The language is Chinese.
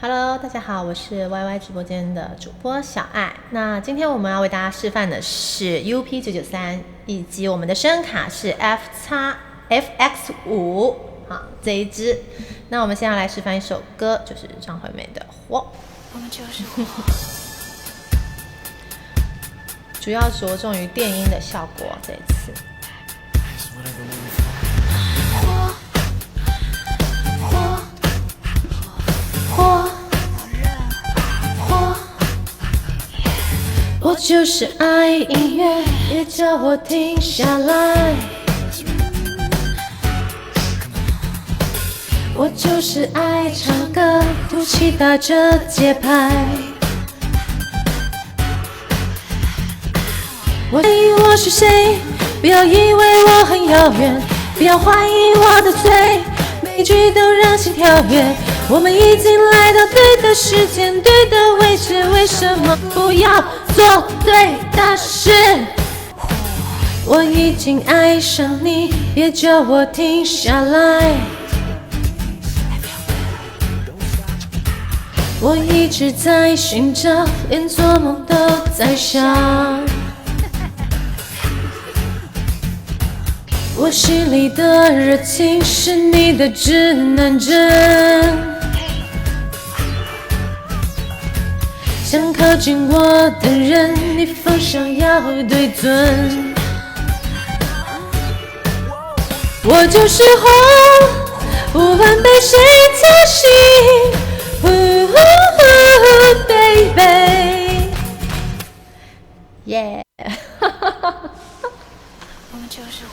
Hello，大家好，我是 YY 直播间的主播小爱。那今天我们要为大家示范的是 UP993，以及我们的声卡是 FX5，好这一支。那我们现在来示范一首歌，就是张惠妹的《火》。我们就是火，主要着重于电音的效果，这一次。我就是爱音乐，别叫我停下来。我就是爱唱歌，鼓起打着节拍。我以为我是谁，不要以为我很遥远，不要怀疑我的嘴，每句都让心跳跃。我们已经来到对的时间，对的位置，为什么不要做对的事？我已经爱上你，别叫我停下来。我一直在寻找，连做梦都在想。我心里的热情是你的指南针。想靠近我的人，你方向要对准。我就是火，无论被谁操心。baby， 耶！我们就是火。